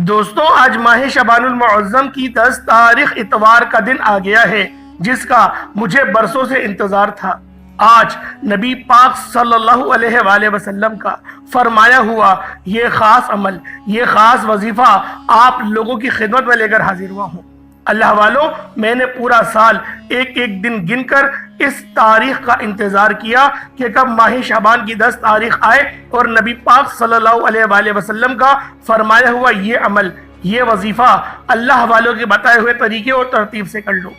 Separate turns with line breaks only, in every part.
دوستوں آج ماہ شعبان المعظم کی 10 تاریخ اتوار کا دن آ گیا ہے، جس کا مجھے برسوں سے انتظار تھا۔ آج نبی پاک صلی اللہ علیہ وآلہ وسلم کا فرمایا ہوا یہ خاص عمل، یہ خاص وظیفہ آپ لوگوں کی خدمت میں لے کر حاضر ہوا ہوں۔ اللہ والوں، میں نے پورا سال ایک ایک دن گن کر اس تاریخ کا انتظار کیا کہ کب ماہ شعبان کی 10 تاریخ آئے اور نبی پاک صلی اللہ علیہ وآلہ وسلم کا فرمایا ہوا یہ عمل، یہ وظیفہ اللہ والوں کے بتائے ہوئے طریقے اور ترتیب سے کر لو۔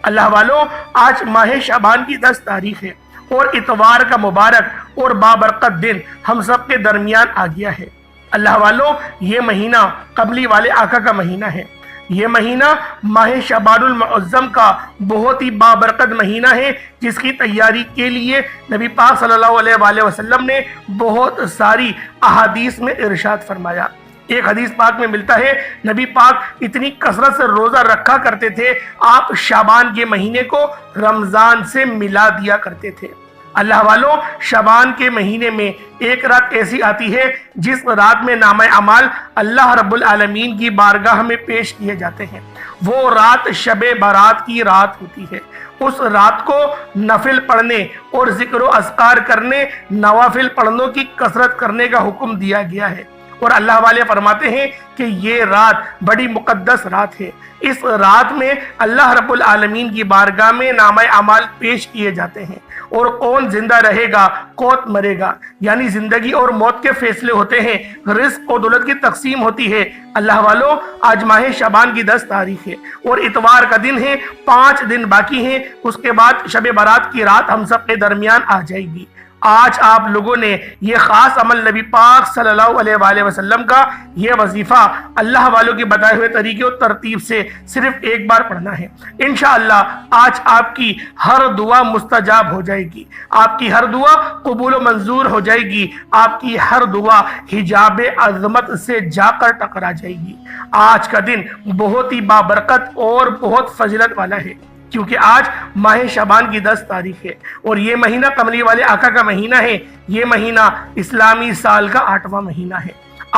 اللہ والوں، آج ماہ شعبان کی 10 تاریخ ہے اور اتوار کا مبارک اور بابرکت دن ہم سب کے درمیان آ گیا ہے۔ اللہ والوں، یہ مہینہ قمری والے آقا کا مہینہ ہے۔ یہ مہینہ ماہ شعبان المعظم کا بہت ہی بابرکت مہینہ ہے، جس کی تیاری کے لیے نبی پاک صلی اللہ علیہ وآلہ وسلم نے بہت ساری احادیث میں ارشاد فرمایا۔ ایک حدیث پاک میں ملتا ہے، نبی پاک اتنی کثرت سے روزہ رکھا کرتے تھے، آپ شعبان کے مہینے کو رمضان سے ملا دیا کرتے تھے۔ اللہ والوں، شعبان کے مہینے میں ایک رات ایسی آتی ہے جس رات میں نامہ اعمال اللہ رب العالمین کی بارگاہ میں پیش کیے جاتے ہیں۔ وہ رات شب برات کی رات ہوتی ہے۔ اس رات کو نفل پڑھنے اور ذکر و اذکار کرنے، نوافل پڑھنوں کی کثرت کرنے کا حکم دیا گیا ہے۔ اور اللہ والے فرماتے ہیں کہ یہ رات بڑی مقدس رات ہے۔ اس رات میں اللہ رب العالمین کی بارگاہ میں نامہ اعمال پیش کیے جاتے ہیں، اور کون زندہ رہے گا، کون مرے گا، یعنی زندگی اور موت کے فیصلے ہوتے ہیں، رزق اور دولت کی تقسیم ہوتی ہے۔ اللہ والوں، آج ماہ شعبان کی 10 تاریخ ہے اور اتوار کا دن ہے، 5 دن باقی ہیں، اس کے بعد شب برات کی رات ہم سب کے درمیان آ جائے گی۔ آج آپ لوگوں نے یہ خاص عمل نبی پاک صلی اللہ علیہ وآلہ وسلم کا یہ وظیفہ اللہ والوں کے بتائے ہوئے طریقے اور ترتیب سے صرف ایک بار پڑھنا ہے۔ انشاءاللہ آج آپ کی ہر دعا مستجاب ہو جائے گی، آپ کی ہر دعا قبول و منظور ہو جائے گی، آپ کی ہر دعا حجاب عظمت سے جا کر ٹکرا جائے گی۔ آج کا دن بہت ہی بابرکت اور بہت فضیلت والا ہے، کیونکہ آج ماہ شعبان کی 10 تاریخ ہے اور یہ مہینہ قمری والے آقا کا مہینہ ہے۔ یہ مہینہ اسلامی سال کا 8واں مہینہ ہے۔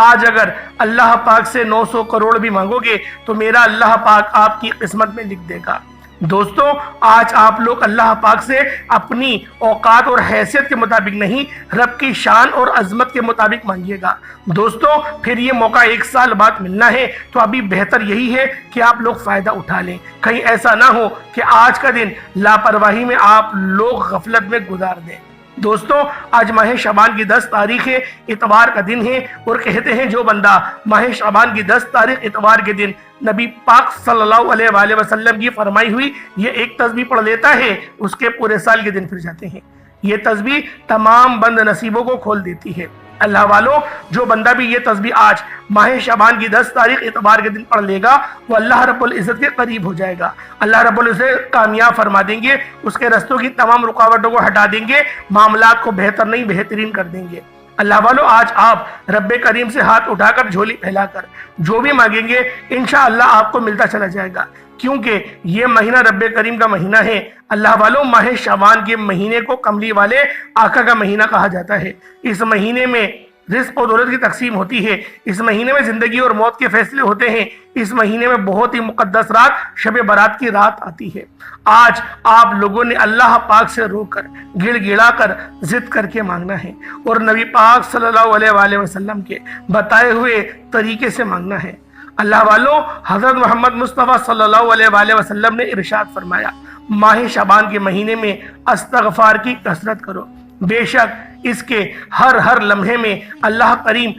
آج اگر اللہ پاک سے 900 کروڑ بھی مانگو گے تو میرا اللہ پاک آپ کی قسمت میں لکھ دے گا۔ دوستوں، آج آپ لوگ اللہ پاک سے اپنی اوقات اور حیثیت کے مطابق نہیں، رب کی شان اور عظمت کے مطابق مانگیے گا۔ دوستوں، پھر یہ موقع 1 سال بعد ملنا ہے، تو ابھی بہتر یہی ہے کہ آپ لوگ فائدہ اٹھا لیں۔ کہیں ایسا نہ ہو کہ آج کا دن لاپرواہی میں آپ لوگ غفلت میں گزار دیں۔ دوستوں، آج ماہ شعبان کی 10 تاریخ ہے، اتوار کا دن ہے، اور کہتے ہیں جو بندہ ماہ شعبان کی 10 تاریخ اتوار کے دن نبی پاک صلی اللہ علیہ وآلہ وسلم کی فرمائی ہوئی یہ ایک تسبیح پڑھ لیتا ہے، اس کے پورے سال کے دن پھر جاتے ہیں۔ یہ تسبیح تمام بند نصیبوں کو کھول دیتی ہے۔ اللہ والوں، جو بندہ بھی یہ تسبیح آج ماہ شعبان کی 10 تاریخ اتوار کے دن پڑھ لے گا، وہ اللہ رب العزت کے قریب ہو جائے گا۔ اللہ رب العزت کامیاب فرما دیں گے، اس کے رستوں کی تمام رکاوٹوں کو ہٹا دیں گے، معاملات کو بہتر نہیں بہترین کر دیں گے۔ اللہ والوں، آج آپ رب کریم سے ہاتھ اٹھا کر، جھولی پھیلا کر جو بھی مانگیں گے انشاءاللہ آپ کو ملتا چلا جائے گا، کیونکہ یہ مہینہ رب کریم کا مہینہ ہے۔ اللہ والوں، ماہ شعبان کے مہینے کو قمری والے آقا کا مہینہ کہا جاتا ہے۔ اس مہینے میں رزق و دولت کی تقسیم ہوتی ہے، اس مہینے میں زندگی اور موت کے فیصلے ہوتے ہیں، اس مہینے میں بہت ہی مقدس رات شب برات کی رات آتی ہے۔ آج آپ لوگوں نے اللہ پاک سے رو کر، گڑ گڑا کر، ضد کر کے مانگنا ہے، اور نبی پاک صلی اللہ علیہ وآلہ وسلم کے بتائے ہوئے طریقے سے مانگنا ہے۔ اللہ والوں، حضرت محمد مصطفیٰ صلی اللہ علیہ وآلہ وسلم نے ارشاد فرمایا، ماہ شعبان کے مہینے میں استغفار کی کثرت کرو، بے شک اس کے ہر لمحے میں اللہ کریم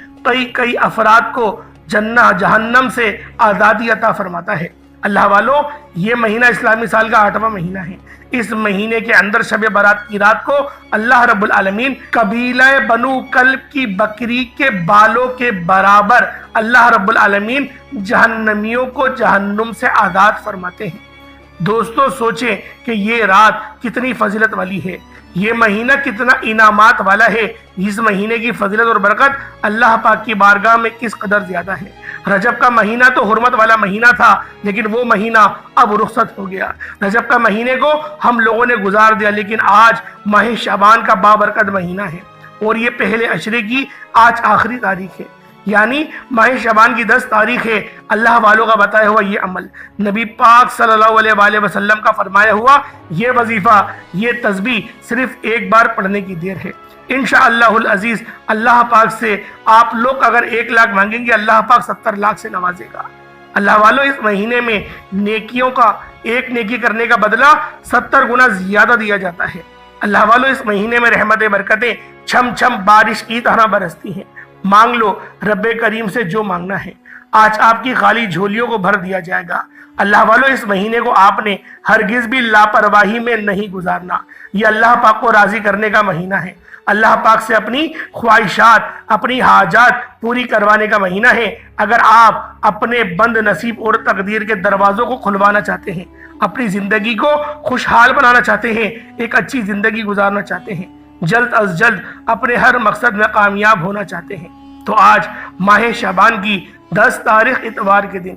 کئی افراد کو جہنم سے آزادی عطا فرماتا ہے۔ اللہ والوں، یہ مہینہ اسلامی سال کا 8واں مہینہ ہے۔ اس مہینے کے اندر شب برات کی رات کو اللہ رب العالمین قبیلہ بنو کلب کی بکری کے بالوں کے برابر اللہ رب العالمین جہنمیوں کو جہنم سے آزاد فرماتے ہیں۔ دوستوں، سوچیں کہ یہ رات کتنی فضیلت والی ہے، یہ مہینہ کتنا انعامات والا ہے۔ اس مہینے کی فضیلت اور برکت اللہ پاک کی بارگاہ میں کس قدر زیادہ ہے۔ رجب کا مہینہ تو حرمت والا مہینہ تھا، لیکن وہ مہینہ اب رخصت ہو گیا۔ رجب کا مہینے کو ہم لوگوں نے گزار دیا، لیکن آج ماہ شعبان کا بابرکت مہینہ ہے، اور یہ پہلے عشرے کی آج آخری تاریخ ہے۔ یعنی ماہ شعبان کی 10 تاریخ ہے۔ اللہ والوں کا بتایا ہوا یہ عمل، نبی پاک صلی اللہ علیہ وآلہ وسلم کا فرمایا ہوا یہ وظیفہ، یہ تسبیح صرف ایک بار پڑھنے کی دیر ہے۔ انشاءاللہ العزیز اللہ پاک سے آپ لوگ اگر 1 لاکھ مانگیں گے، اللہ پاک 70 لاکھ سے نوازے گا۔ اللہ والوں اس مہینے میں نیکیوں کا، ایک نیکی کرنے کا بدلہ 70 گنا زیادہ دیا جاتا ہے۔ اللہ والوں اس مہینے میں رحمت برکتیں چھم چھم بارش کی طرح برستی ہیں۔ مانگ لو رب کریم سے جو مانگنا ہے، آج آپ کی خالی جھولیوں کو بھر دیا جائے گا۔ اللہ والوں اس مہینے کو آپ نے ہرگز بھی لاپرواہی میں نہیں گزارنا، یہ اللہ پاک کو راضی کرنے کا مہینہ ہے۔ اللہ پاک سے اپنی خواہشات، اپنی حاجات پوری کروانے کا مہینہ ہے۔ اگر آپ اپنے بند نصیب اور تقدیر کے دروازوں کو کھلوانا چاہتے ہیں، اپنی زندگی کو خوشحال بنانا چاہتے ہیں، ایک اچھی زندگی گزارنا چاہتے ہیں، جلد از جلد اپنے ہر مقصد میں کامیاب ہونا چاہتے ہیں، تو آج ماہ شعبان کی 10 تاریخ اتوار کے دن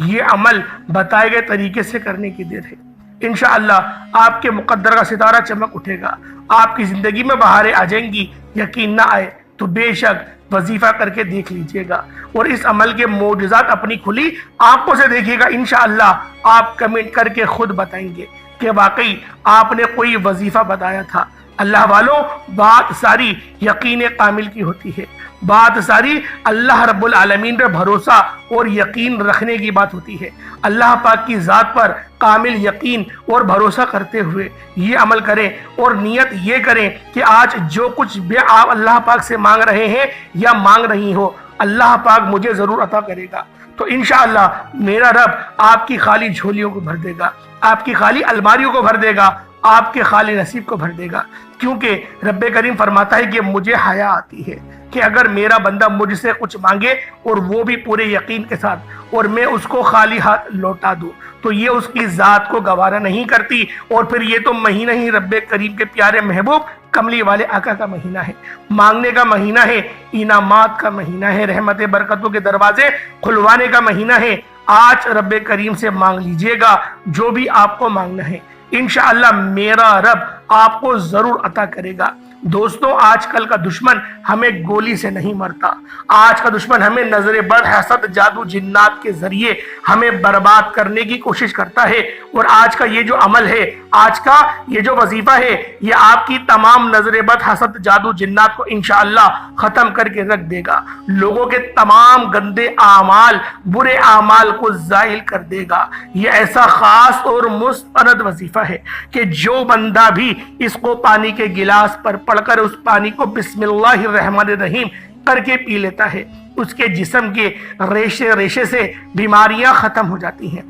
یہ عمل بتائے گئے طریقے سے کرنے کی دیر ہے۔ انشاءاللہ آپ کے مقدر کا ستارہ چمک اٹھے گا، آپ کی زندگی میں بہاریں آ جائیں گی۔ یقین نہ آئے تو بے شک وظیفہ کر کے دیکھ لیجئے گا اور اس عمل کے معجزات اپنی کھلی آنکھوں سے دیکھیے گا۔ انشاءاللہ آپ کمنٹ کر کے خود بتائیں گے کہ واقعی آپ نے کوئی وظیفہ بتایا تھا۔ اللہ والوں بات ساری یقین کامل کی ہوتی ہے، بات ساری اللہ رب العالمین پر بھروسہ اور یقین رکھنے کی بات ہوتی ہے۔ اللہ پاک کی ذات پر کامل یقین اور بھروسہ کرتے ہوئے یہ عمل کریں اور نیت یہ کریں کہ آج جو کچھ بھی آپ اللہ پاک سے مانگ رہے ہیں یا مانگ رہی ہو، اللہ پاک مجھے ضرور عطا کرے گا۔ تو انشاءاللہ میرا رب آپ کی خالی جھولیوں کو بھر دے گا، آپ کی خالی الماریوں کو بھر دے گا، آپ کے خالی نصیب کو بھر دے گا، کیونکہ رب کریم فرماتا ہے کہ مجھے حیا آتی ہے کہ اگر میرا بندہ مجھ سے کچھ مانگے اور وہ بھی پورے یقین کے ساتھ اور میں اس کو خالی ہاتھ لوٹا دوں تو یہ اس کی ذات کو گوارا نہیں کرتی۔ اور پھر یہ تو مہینہ ہی رب کریم کے پیارے محبوب کملی والے آقا کا مہینہ ہے، مانگنے کا مہینہ ہے، انعامات کا مہینہ ہے، رحمت برکتوں کے دروازے کھلوانے کا مہینہ ہے۔ آج رب کریم سے مانگ لیجئے گا جو بھی آپ کو مانگنا ہے، انشاءاللہ میرا رب آپ کو ضرور عطا کرے گا۔ دوستو آج کل کا دشمن ہمیں گولی سے نہیں مرتا، آج کا دشمن ہمیں نظر بد، حسد، جادو، جنات کے ذریعے ہمیں برباد کرنے کی کوشش کرتا ہے۔ اور آج کا یہ جو عمل ہے، آج کا یہ جو وظیفہ ہے، یہ آپ کی تمام نظر بد، حسد، جادو، جنات کو انشاءاللہ ختم کر کے رکھ دے گا، لوگوں کے تمام گندے اعمال، برے اعمال کو زائل کر دے گا۔ یہ ایسا خاص اور مستند وظیفہ ہے کہ جو بندہ بھی اس کو پانی کے گلاس پر پڑھ کر اس پانی کو بسم اللہ الرحمن الرحیم کر کے پی لیتا ہے، اس کے جسم کے ریشے ریشے سے بیماریاں ختم ہو جاتی ہیں۔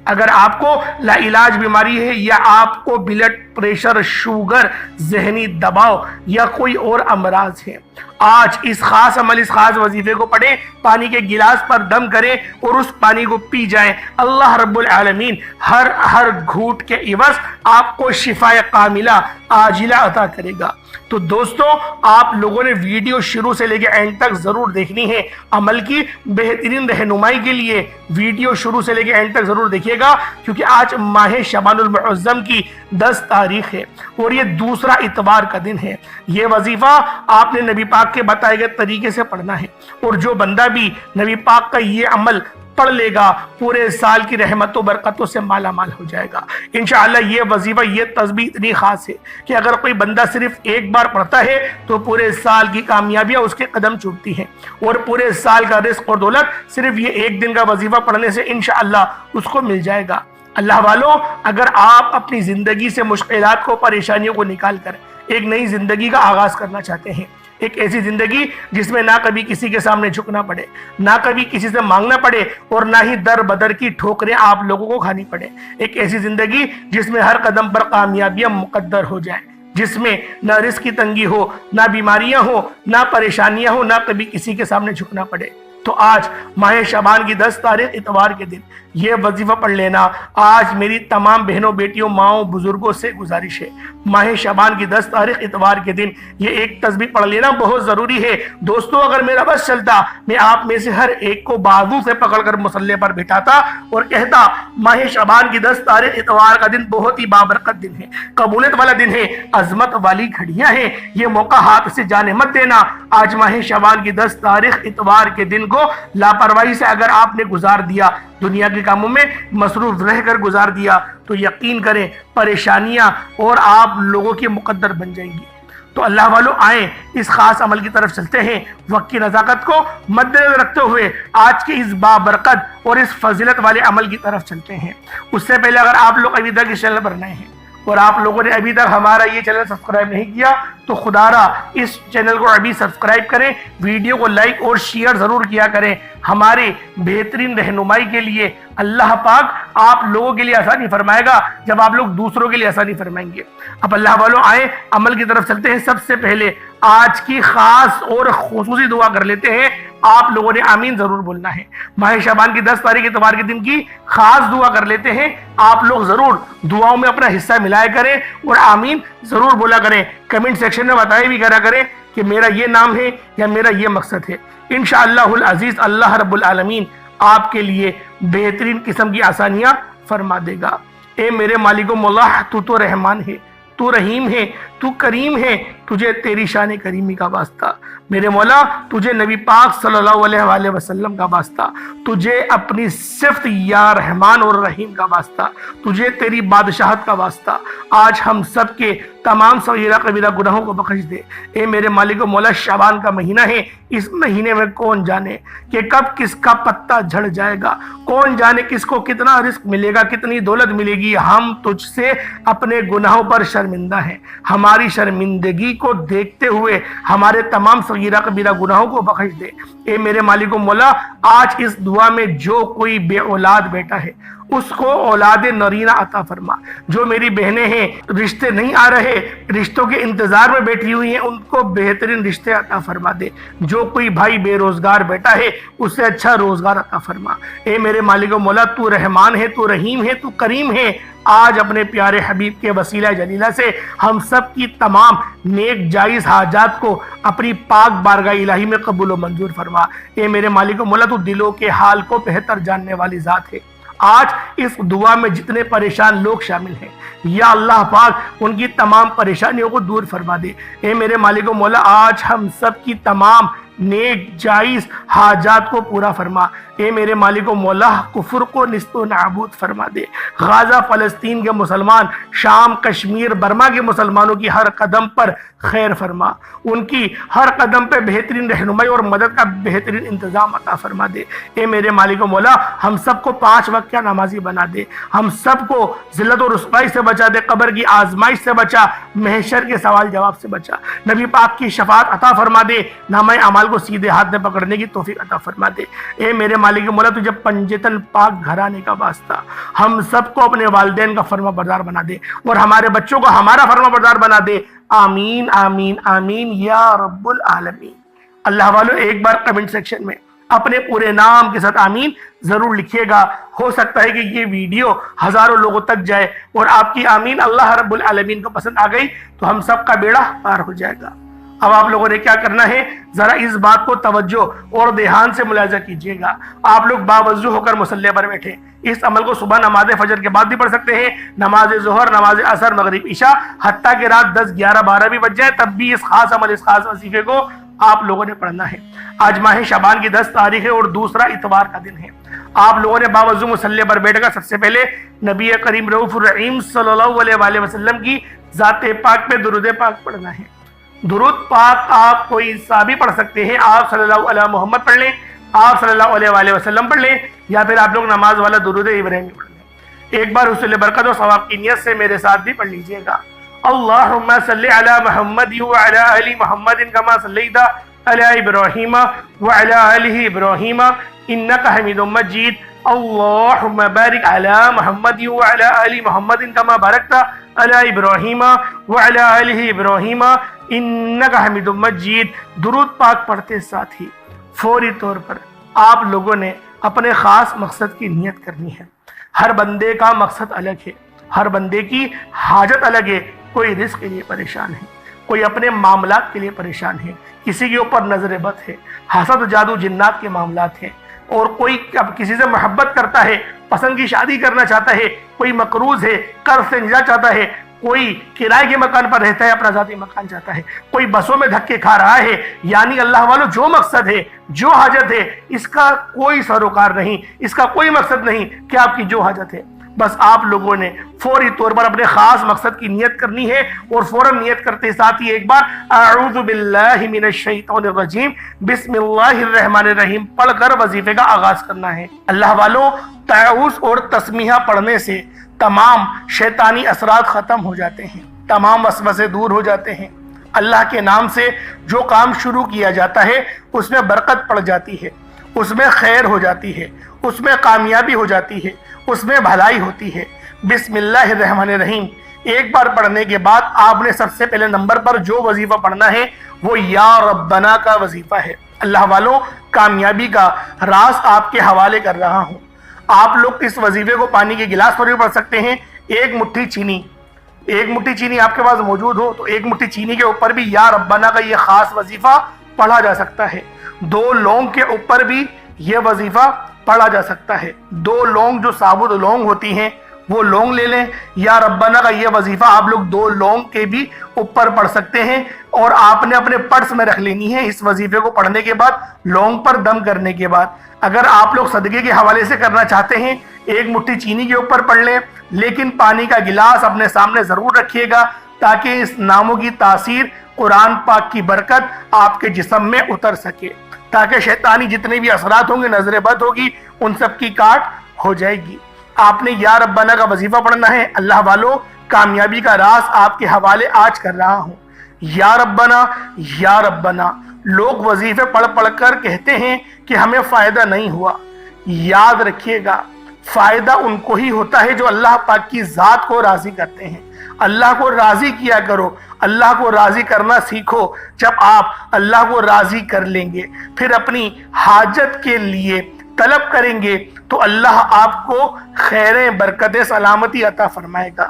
اگر آپ کو لا علاج بیماری ہے یا آپ کو بلڈ پریشر، شوگر، ذہنی دباؤ یا کوئی اور امراض ہے، آج اس خاص عمل، اس خاص وظیفے کو پڑھیں، پانی کے گلاس پر دم کریں اور اس پانی کو پی جائیں۔ اللہ رب العالمین ہر گھوٹ کے عوض آپ کو شفا کاملہ عاجلہ عطا کرے گا۔ تو دوستو آپ لوگوں نے ویڈیو شروع سے لے کے اینڈ تک ضرور دیکھنی ہے۔ عمل کی بہترین رہنمائی کے لیے ویڈیو شروع سے لے کے اینڈ تک ضرور دیکھیے گا، کیونکہ آج ماہ شعبان المعظم کی 10 تاریخ ہے اور یہ دوسرا اتوار کا دن ہے۔ یہ وظیفہ آپ نے نبی پاک کے بتائے گئے طریقے سے پڑھنا ہے، اور جو بندہ بھی نبی پاک کا یہ عمل پڑھ لے گا پورے سال کی رحمتوں برکتوں سے مالا مال ہو جائے گا۔ انشاءاللہ یہ وظیفہ، یہ تسبیح اتنی خاص ہے کہ اگر کوئی بندہ صرف ایک بار پڑھتا ہے تو پورے سال کی کامیابیاں اس کے قدم چومتی ہیں، اور پورے سال کا رزق اور دولت صرف یہ ایک دن کا وظیفہ پڑھنے سے انشاءاللہ اس کو مل جائے گا۔ اللہ والوں اگر آپ اپنی زندگی سے مشکلات کو، پریشانیوں کو نکال کر ایک نئی زندگی کا آغاز کرنا چاہتے ہیں، ایک ایسی زندگی جس میں نہ کبھی کسی کے سامنے جھکنا پڑے، نہ کبھی کسی سے مانگنا پڑے، اور نہ ہی در بدر کی ٹھوکریں آپ لوگوں کو کھانی پڑے، ایک ایسی زندگی جس میں ہر قدم پر کامیابیاں مقدر ہو جائیں، جس میں نہ رزق کی تنگی ہو، نہ بیماریاں ہو، نہ پریشانیاں ہو، نہ کبھی کسی کے سامنے جھکنا پڑے، تو آج ماہ شعبان کی 10 تاریخ اتوار کے دن یہ وظیفہ پڑھ لینا۔ آج میری تمام بہنوں، بیٹیوں، ماؤں، بزرگوں سے گزارش ہے، ماہ شعبان کی 10 تاریخ اتوار کے دن یہ ایک تسبیح پڑھ لینا بہت ضروری ہے۔ دوستو اگر میرا بس چلتا میں آپ میں سے ہر ایک کو بازو سے پکڑ کر مصلی پر بٹھاتا اور کہتا ماہ شعبان کی 10 تاریخ اتوار کا دن بہت ہی بابرکت دن ہے، قبولیت والا دن ہے، عظمت والی گھڑیاں ہیں، یہ موقع ہاتھ سے جانے مت دینا۔ آج ماہ شعبان کی 10 تاریخ اتوار کے دن کو کو لاپرواہی سے اگر آپ نے گزار دیا، دنیا کے کاموں میں مصروف رہ کر گزار دیا، تو یقین کریں پریشانیاں اور آپ لوگوں کے مقدر بن جائیں گی۔ تو اللہ والوں آئیں اس خاص عمل کی طرف چلتے ہیں، وقت کی نزاکت کو مد نظر رکھتے ہوئے آج کے اس بابرکت اور اس فضیلت والے عمل کی طرف چلتے ہیں۔ اس سے پہلے اگر آپ لوگ ابھی تک اس چینل پر نئے ہیں اور آپ لوگوں نے ابھی تک ہمارا یہ چینل سبسکرائب نہیں کیا تو خدا را اس چینل کو ابھی سبسکرائب کریں، ویڈیو کو لائک اور شیئر ضرور کیا کریں۔ ہمارے بہترین رہنمائی کے لیے اللہ پاک آپ لوگوں کے لیے آسانی فرمائے گا جب آپ لوگ دوسروں کے لیے آسانی فرمائیں گے۔ اب اللہ والوں آئیں عمل کی طرف چلتے ہیں۔ سب سے پہلے آج کی خاص اور خصوصی دعا کر لیتے ہیں، آپ لوگوں نے آمین ضرور بولنا ہے۔ ماہ شعبان کی 10 تاریخ اتوار کے دن کی خاص دعا کر لیتے ہیں، آپ لوگ ضرور دعاؤں میں اپنا حصہ ملایا کریں اور آمین ضرور بولا کریں۔ کمنٹ سیکشن میں بتائے بھی کرا کریں کہ میرا یہ نام ہے یا میرا یہ مقصد ہے۔ انشاءاللہ العزیز اللہ رب العالمین آپ کے لیے بہترین قسم کی آسانیاں فرما دے گا۔ اے میرے مالک و مولا، تو رحمان ہے، تو رحیم ہے، تو کریم ہے، تجھے تیری شان کریمی کا واسطہ۔ میرے مولا تجھے نبی پاک صلی اللہ علیہ وآلہ وسلم کا واسطہ، تجھے اپنی صفت یا رحمان اور رحیم کا واسطہ، تجھے تیری بادشاہت کا واسطہ۔ آج ہم سب کے تمام صغیرہ کبیرہ گناہوں کو بخش دے۔ اے میرے مالک و مولا شعبان کا مہینہ ہے، اس مہینے میں کون جانے کہ کب کس کا پتہ جھڑ جائے گا، کون جانے کس کو کتنا رزق ملے گا، کتنی دولت ملے گی۔ ہم تجھ سے اپنے گناہوں پر شرمندہ ہیں، ہماری شرمندگی کو دیکھتے ہوئے ہمارے تمام صغیرہ کبیرہ گناہوں کو بخش دے۔ اے میرے مالک و مولا آج اس دعا میں جو کوئی بے اولاد بیٹا ہے اس کو اولاد نرینہ عطا فرما۔ جو میری بہنیں ہیں رشتے نہیں آ رہے، رشتوں کے انتظار میں بیٹھی ہوئی ہیں، ان کو بہترین رشتے عطا فرما دے۔ جو کوئی بھائی بے روزگار بیٹا ہے اسے اچھا روزگار عطا فرما۔ اے میرے مالک و مولا تو رحمان ہے، تو رحیم ہے، تو کریم ہے۔ آج اپنے پیارے حبیب کے وسیلہ جلیلہ سے ہم سب کی تمام نیک جائز حاجات کو اپنی پاک بارگاہ الہی میں قبول و منظور فرما۔ اے میرے مالک و مولا تو دلوں کے حال کو بہتر جاننے والی ذات ہے۔ آج اس دعا میں جتنے پریشان لوگ شامل ہیں یا اللہ پاک ان کی تمام پریشانیوں کو دور فرما دے۔ اے میرے مالک و مولا آج ہم سب کی تمام نیک جائز حاجات کو پورا فرما۔ اے میرے مالک و مولا کفر کو نیست و نابود فرما دے۔ غازہ فلسطین کے مسلمان، شام کشمیر برما کے مسلمانوں کی ہر قدم پر خیر فرما، ان کی ہر قدم پہ بہترین رہنمائی اور مدد کا بہترین انتظام عطا فرما دے۔ اے میرے مالک و مولا ہم سب کو 5 وقت کا نمازی بنا دے، ہم سب کو ذلت و رسوائی سے بچا دے، قبر کی آزمائش سے بچا، محشر کے سوال جواب سے بچا، نبی پاک کی شفاعت عطا فرما دے، نامہ اعمال کو سیدھے ہاتھ میں پکڑنے کی توفیق عطا فرما دے۔ اے میرے مالک مولا تجھے پنجتن پاک گھرانے کا واسطہ ہم سب کو اپنے والدین کا فرما بردار بنا دے اور ہمارے بچوں کو ہمارا فرما بردار بنا دے۔ آمین آمین آمین یا رب العالمین۔ اللہ والو ایک بار کمنٹ سیکشن میں اپنے پورے نام کے ساتھ آمین ضرور لکھیے گا۔ ہو سکتا ہے کہ یہ ویڈیو ہزاروں لوگوں تک جائے اور آپ کی آمین اللہ رب العالمین کو پسند آ گئی تو ہم سب کا بیڑا پار ہو جائے گا۔ اب آپ لوگوں نے کیا کرنا ہے، ذرا اس بات کو توجہ اور دھیان سے ملاحظہ کیجئے گا۔ آپ لوگ باوضو ہو کر مصلی پر بیٹھے، اس عمل کو صبح نماز فجر کے بعد بھی پڑھ سکتے ہیں، نماز ظہر، نماز عصر، مغرب، عشاء، حتیٰ کہ رات 10 11 12 بھی بج جائے تب بھی اس خاص عمل، اس خاص وظیفے کو آپ لوگوں نے پڑھنا ہے۔ آج ماہ شعبان کی 10 تاریخ ہے اور دوسرا اتوار کا دن ہے۔ آپ لوگوں نے باوضو مصلی پر بیٹھ کر سب سے پہلے نبی کریم رؤوف الرحیم صلی اللہ علیہ وآلہ وسلم کی ذات پاک پہ درود پاک پڑھنا ہے۔ درود پاک آپ کوئی سا بھی پڑھ سکتے ہیں، آپ صلی اللہ علیہ محمد پڑھ لیں، آپ صلی اللہ علیہ وآلہ وسلم پڑھ لیں، یا پھر آپ لوگ نماز والا درود ابراہیمی پڑھ لیں۔ ایک بار حصول برکت اور ثواب کی نیت سے میرے ساتھ بھی پڑھ لیجئے گا۔ اللہم صلی علی محمد وعلی آل محمد کما صلیت علی ابراہیم وعلی آل ابراہیم انکا حمید مجید۔ اللہم بارک علی محمد وعلی آل محمد کما بارکت علی ابراہیم وعلی آل ابراہیم انکا حمید مجید۔ درود پاک پڑھتے ساتھ ہی فوری طور پر آپ لوگوں نے اپنے خاص مقصد کی نیت کرنی ہے۔ ہر بندے کا مقصد الگ ہے، ہر بندے کی حاجت الگ ہے۔ کوئی رزق کے لیے پریشان ہے، کوئی اپنے معاملات کے لیے پریشان ہے، کسی کے اوپر نظر بد ہے، حسد جادو جنات کے معاملات ہیں، اور کوئی کسی سے محبت کرتا ہے، پسند کی شادی کرنا چاہتا ہے، کوئی مقروض ہے، قرض سے نجات چاہتا ہے، کوئی کرائے کے مکان پر رہتا ہے، اپنا ذاتی مکان چاہتا ہے، کوئی بسوں میں دھکے کھا رہا ہے، یعنی اللہ والوں جو مقصد ہے، جو حاجت ہے، اس کا کوئی سروکار نہیں، اس کا کوئی مقصد نہیں کہ آپ کی جو حاجت ہے، بس آپ لوگوں نے فوری طور پر اپنے خاص مقصد کی نیت کرنی ہے، اور فوراً نیت کرتے ساتھ ہی ایک بار اعوذ باللہ من الشیطان الرجیم بسم اللہ الرحمن الرحیم پڑھ کر وظیفے کا آغاز کرنا ہے۔ اللہ والوں، تعوذ اور تسمیہ پڑھنے سے تمام شیطانی اثرات ختم ہو جاتے ہیں، تمام وسوسے دور ہو جاتے ہیں۔ اللہ کے نام سے جو کام شروع کیا جاتا ہے اس میں برکت پڑ جاتی ہے، اس میں خیر ہو جاتی ہے، اس میں کامیابی ہو جاتی ہے، اس میں بھلائی ہوتی ہے۔ بسم اللہ الرحمن الرحیم ایک بار پڑھنے کے بعد آپ نے سب سے پہلے نمبر پر جو وظیفہ پڑھنا ہے وہ یا ربنا کا وظیفہ ہے۔ اللہ والوں، کامیابی کا راز آپ کے حوالے کر رہا ہوں۔ آپ لوگ اس وظیفے کو پانی کے گلاس پر بھی پڑھ سکتے ہیں۔ ایک مٹھی چینی آپ کے پاس موجود ہو تو ایک مٹھی چینی کے اوپر بھی یا ربنا کا یہ خاص وظیفہ پڑھا جا سکتا ہے۔ 2 لونگ کے اوپر بھی یہ وظیفہ پڑھا جا سکتا ہے۔ 2 لونگ جو ثابت لونگ ہوتی ہیں وہ لونگ لے لیں، یا ربنا کا یہ وظیفہ آپ لوگ 2 لونگ کے بھی اوپر پڑھ سکتے ہیں، اور آپ نے اپنے پرس میں رکھ لینی ہے اس وظیفے کو پڑھنے کے بعد، لونگ پر دم کرنے کے بعد۔ اگر آپ لوگ صدقے کے حوالے سے کرنا چاہتے ہیں، ایک مٹھی چینی کے اوپر پڑھ لیں، لیکن پانی کا گلاس اپنے سامنے ضرور رکھیے گا تاکہ اس ناموں کی تاثیر، قرآن پاک کی برکت آپ کے جسم میں اتر سکے، تاکہ شیطانی جتنے بھی اثرات ہوں گے، نظر بد ہوگی، ان سب کی کاٹ ہو جائے گی۔ آپ نے یا ربنا کا وظیفہ پڑھنا ہے۔ اللہ والوں، کامیابی کا راز آپ کے حوالے آج کر رہا ہوں۔ یا ربنا، یا ربنا لوگ وظیفے پڑھ پڑھ کر کہتے ہیں کہ ہمیں فائدہ نہیں ہوا۔ یاد رکھیے گا، فائدہ ان کو ہی ہوتا ہے جو اللہ پاک کی ذات کو راضی کرتے ہیں۔ اللہ کو راضی کیا کرو، اللہ کو راضی کرنا سیکھو۔ جب آپ اللہ کو راضی کر لیں گے، پھر اپنی حاجت کے لیے طلب کریں گے تو اللہ آپ کو خیریں، برکتیں، سلامتی عطا فرمائے گا۔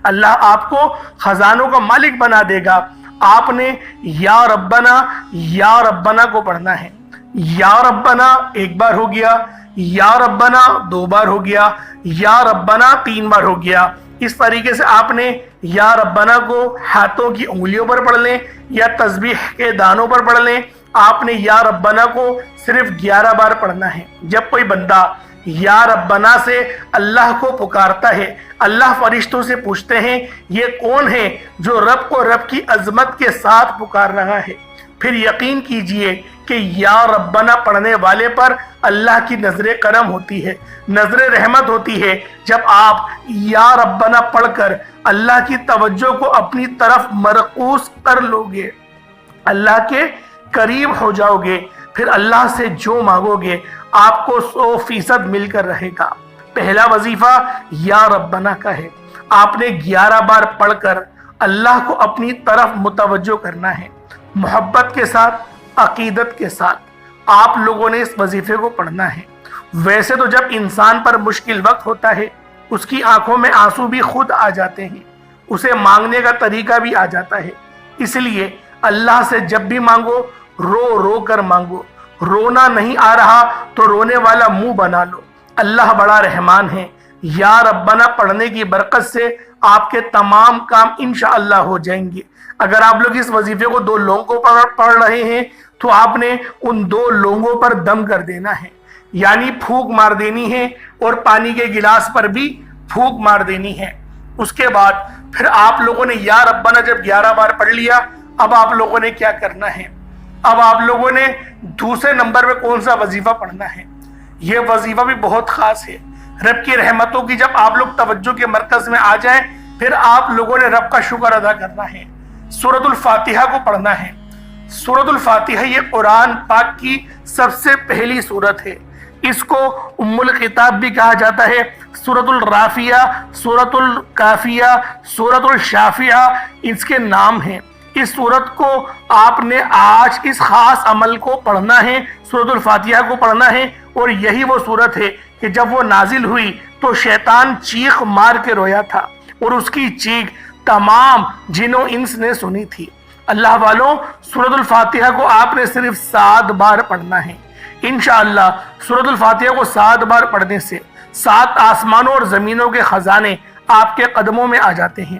اللہ آپ کو خزانوں کا مالک بنا دے گا۔ آپ نے یا ربنا کو پڑھنا ہے۔ یا ربنا ایک بار ہو گیا، یا ربنا 2 بار ہو گیا، یا ربنا 3 بار ہو گیا۔ اس طریقے سے آپ نے یا ربنا کو ہاتھوں کی انگلیوں پر پڑھ لیں یا تسبیح کے دانوں پر پڑھ لیں۔ آپ نے یا ربنا کو صرف 11 بار پڑھنا ہے۔ جب کوئی بندہ یا ربنا سے اللہ کو پکارتا ہے، اللہ فرشتوں سے پوچھتے ہیں یہ کون ہے جو رب کو رب کی عظمت کے ساتھ پکار رہا ہے، پھر یقین کیجئے کہ یا ربنا پڑھنے والے پر اللہ کی نظر کرم ہوتی ہے، نظر رحمت ہوتی ہے۔ جب آپ یا ربنا پڑھ کر اللہ کی توجہ کو اپنی طرف مرکوز کر لو گے، اللہ کے قریب ہو جاؤ گے، پھر اللہ سے جو مانگو گے آپ کو 100% مل کر رہے گا۔ پہلا وظیفہ یا ربنا کا ہے۔ آپ نے 11 بار پڑھ کر اللہ کو اپنی طرف متوجہ کرنا ہے، محبت کے ساتھ، عقیدت کے ساتھ آپ لوگوں نے اس وظیفے کو پڑھنا ہے۔ ویسے تو جب انسان پر مشکل وقت ہوتا ہے، اس کی آنکھوں میں آنسو بھی خود آ جاتے ہیں، اسے مانگنے کا طریقہ بھی آ جاتا ہے۔ اس لیے اللہ سے جب بھی مانگو، رو رو کر مانگو۔ رونا نہیں آ رہا تو رونے والا منہ بنا لو۔ اللہ بڑا رحمان ہے۔ یا ربنا پڑھنے کی برکت سے آپ کے تمام کام انشاءاللہ ہو جائیں گے۔ اگر آپ لوگ اس وظیفے کو 2 لونگوں پر پڑھ رہے ہیں تو آپ نے ان 2 لونگوں پر دم کر دینا ہے، یعنی پھونک مار دینی ہے، اور پانی کے گلاس پر بھی پھونک مار دینی ہے۔ اس کے بعد پھر آپ لوگوں نے یا ربنا جب 11 بار پڑھ لیا، اب آپ لوگوں نے کیا کرنا ہے؟ اب آپ لوگوں نے دوسرے نمبر میں کون سا وظیفہ پڑھنا ہے؟ یہ وظیفہ بھی بہت خاص ہے۔ رب کی رحمتوں کی جب آپ لوگ توجہ کے مرکز میں آ جائیں، پھر آپ لوگوں نے رب کا شکر ادا کرنا ہے، سورۃ الفاتحہ کو پڑھنا ہے۔ سورۃ الفاتحہ یہ قرآن پاک کی سب سے پہلی سورت ہے۔ اس کو ام الکتاب بھی کہا جاتا ہے۔ سورۃ الرافیہ، سورۃ الکافیہ، سورۃ الشافیہ اس کے نام ہیں۔ اس سورت کو آپ نے آج اس خاص عمل کو پڑھنا ہے، سورۃ الفاتحہ کو پڑھنا ہے، اور یہی وہ سورت ہے کہ جب وہ نازل ہوئی تو شیطان چیخ مار کے رویا تھا، اور اس کی چیخ تمام جن و انس نے سنی تھی۔ اللہ والوں، سورۃ الفاتحہ کو آپ نے صرف 7 بار پڑھنا ہے۔ انشاءاللہ سورۃ الفاتحہ کو 7 بار پڑھنے سے 7 آسمانوں اور زمینوں کے خزانے آپ کے قدموں میں آ جاتے ہیں۔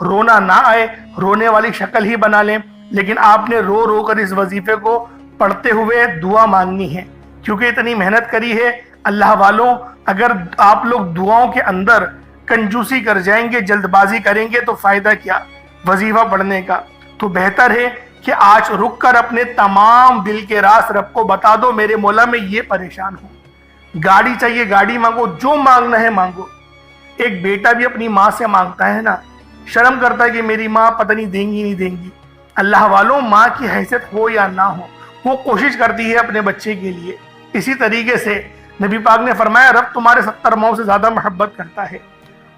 رونا نہ آئے، رونے والی شکل ہی بنا لیں، لیکن آپ نے رو رو کر اس وظیفے کو پڑھتے ہوئے دعا مانگنی ہے، کیونکہ اتنی محنت کری ہے۔ اللہ والوں، اگر آپ لوگ دعاؤں کے اندر کنجوسی کر جائیں گے، جلد بازی کریں گے تو فائدہ کیا وظیفہ پڑھنے کا؟ تو بہتر ہے کہ آج رک کر اپنے تمام دل کے راز رب کو بتا دو، میرے مولا میں یہ پریشان ہوں، گاڑی چاہیے گاڑی مانگو، جو مانگنا ہے مانگو۔ ایک بیٹا بھی اپنی ماں سے مانگتا ہے نا، شرم کرتا ہے کہ میری ماں پتہ نہیں دیں گی نہیں دیں گی۔ اللہ والوں، ماں کی حیثیت ہو یا نہ ہو، وہ کوشش کرتی ہے اپنے بچے کے لیے۔ اسی طریقے سے نبی پاک نے فرمایا رب تمہارے 70 ماؤں سے زیادہ محبت کرتا ہے،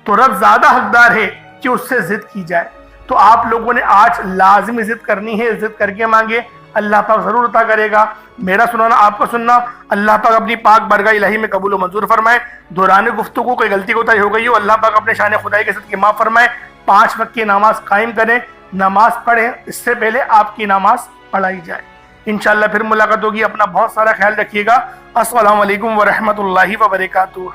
تو رب زیادہ حقدار ہے کہ اس سے ضد کی جائے۔ تو آپ لوگوں نے آج لازمی ضد کرنی ہے، ضد کر کے مانگے، اللہ پاک ضرور عطا کرے گا۔ میرا سنانا، آپ کا سننا، اللہ پاک اپنی پاک بارگاہ الہی میں قبول و منظور فرمائے۔ دوران گفتگو کوئی غلطی کوتاہی ہو گئی ہو، اللہ پاک اپنے شان خدائی کے صدقے معاف فرمائے۔ 5 وقت کی نماز قائم کریں، نماز پڑھیں، اس سے پہلے آپ کی نماز پڑھائی جائے۔ انشاءاللہ پھر ملاقات ہوگی، اپنا بہت سارا خیال رکھیے گا۔ السلام علیکم ورحمۃ اللہ وبرکاتہ۔